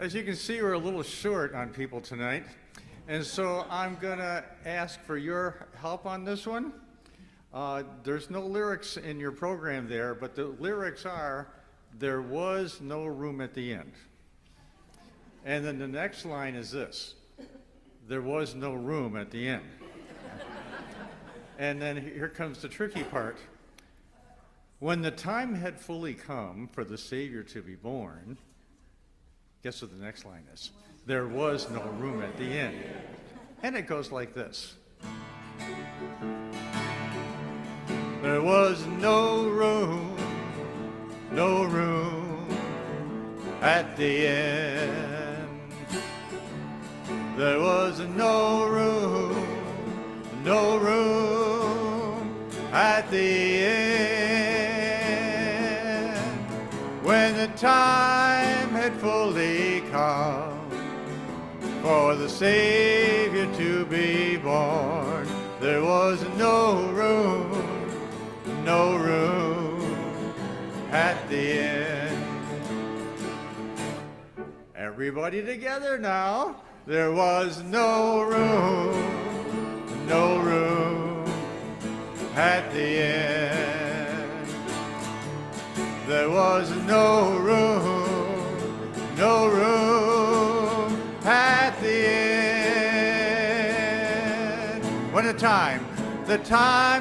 As you can see, we're a little short on people tonight, and so I'm going to ask for your help on this one. There's no lyrics in your program there, but the lyrics are, "There was no room at the end." And then the next line is this: "There was no room at the end." And then here comes the tricky part. "When the time had fully come for the Savior to be born," guess what the next line is? "There was no room at the end." And it goes like this. There was no room at the end. There was no room at the end. When the time had fully come for the Savior to be born, there was no room at the end. Everybody together now. There was no room at the end. There was no room at the end. When the time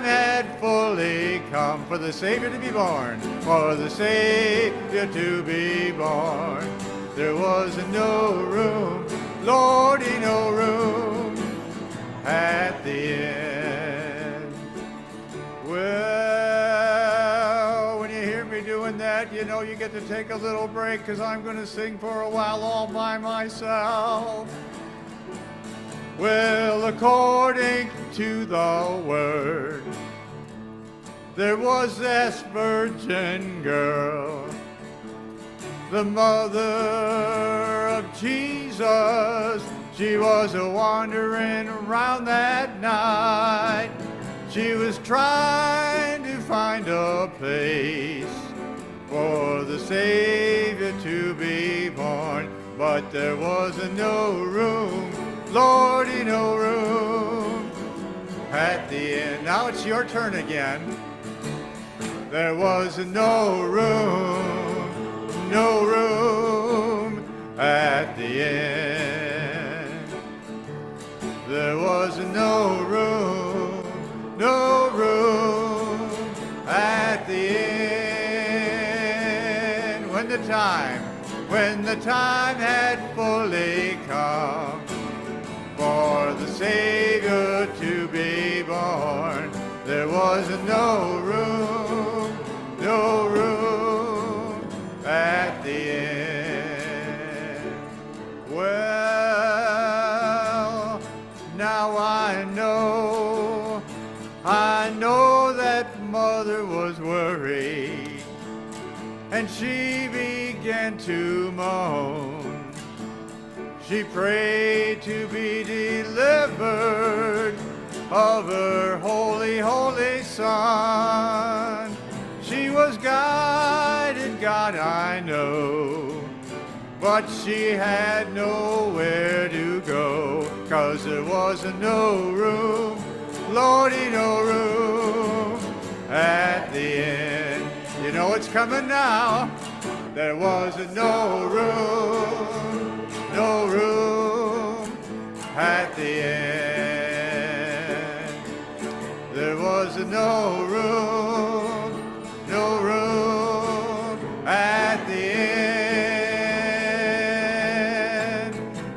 had fully come for the Savior to be born, for the Savior to be born, there was no room, Lordy, no room at the end. Well, when you hear me doing that, you know you get to take a little break, because I'm going to sing for a while all by myself. Well, according to the Word, there was this virgin girl, the mother of Jesus. She was a-wandering around that night. She was trying to find a place for the Savior to be born, but there was no room, Lordy, no room at the end. Now it's your turn again. There was no room at the end. There was no room at the end. When the time had fully come for the Savior to be born, there was no room at the end. Well, now I know that mother was worried, and she began to moan. She prayed to be delivered of her holy, holy Son. She was guided, God, I know, but she had nowhere to go, 'cause there was no room, Lordy, no room at the end. You know it's coming now. There was no room at the end. There was no room at the end.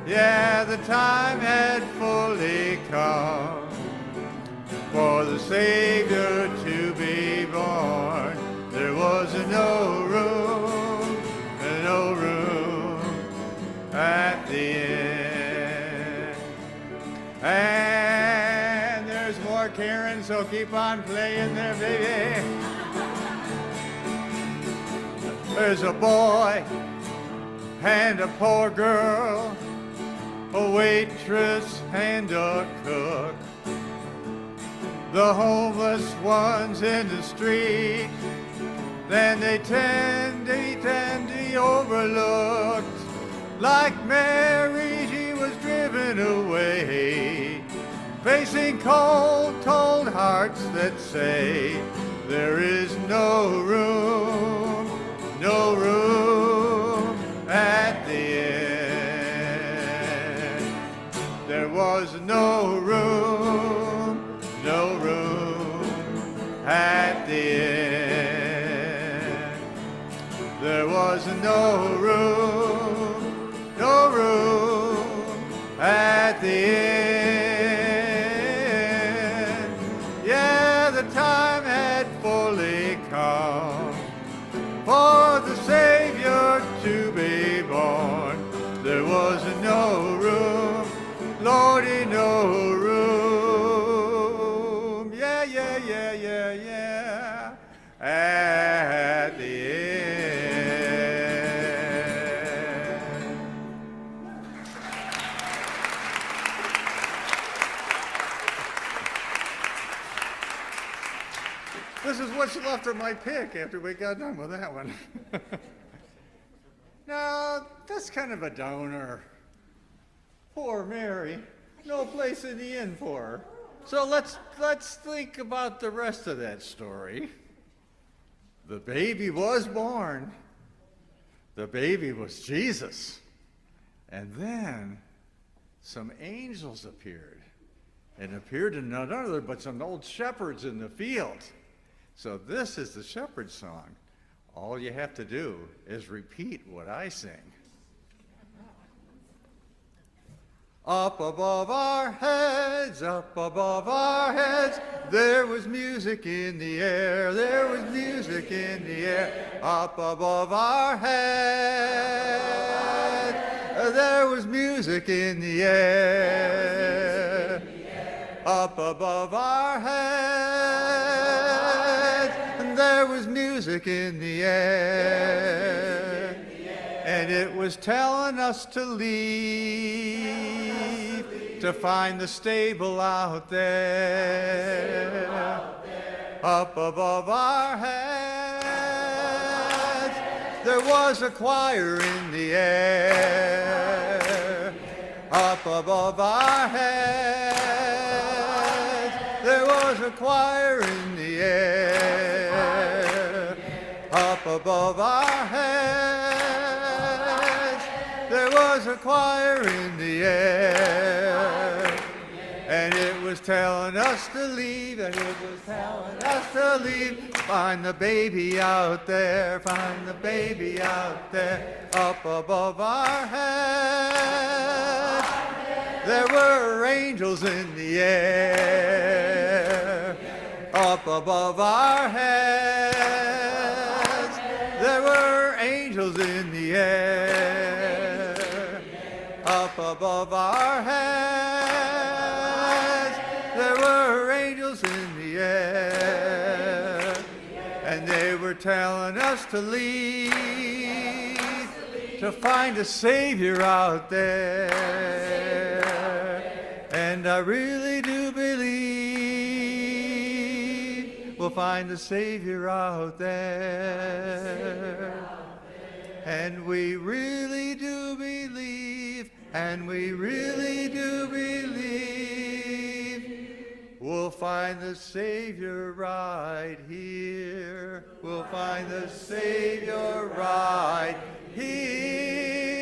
Yeah, the time had fully come for the Savior to be born. There was no room at the end. And there's more, Karen, so keep on playing there, baby. There's a boy and a poor girl, a waitress and a cook, the homeless ones in the street, then they tend to be overlooked. Like Mary, she was driven away, facing cold, cold hearts that say, there is no room, no room at the end. There was no room, no room at the end. There was no room, no room at the end. Yeah, the time had fully come for the Savior to be born. There was no room, Lordy, no room. Yeah, yeah, yeah, yeah, yeah, at the end. This is what's left of my pick after we got done with that one. Now, that's kind of a downer. Poor Mary. No place in the inn for her. So let's think about the rest of that story. The baby was born. The baby was Jesus. And then some angels appeared. And appeared to none other but some old shepherds in the field. So this is the shepherd song. All you have to do is repeat what I sing. Up above our heads, there was music in the air, there was music in the air. Up above our heads, there was music in the air. Up above our heads, there was music in the air. And it was telling us to leave, to find the stable out there. Up above our heads, there was a choir in the air. Up above our heads, there was a choir in the air. Up above our heads, there was a choir in the air. And it was telling us to leave, and it was telling us to leave. Find the baby out there, find the baby out there. Up above our heads, there were angels in the air. Up above our heads, there were angels in the air. Up above our heads, there were angels in the air. And they were telling us to leave, to find a Savior out there. And I really do believe we'll find a Savior out there. And we really do believe, and we really do believe we'll find the Savior right here. We'll find the Savior right here.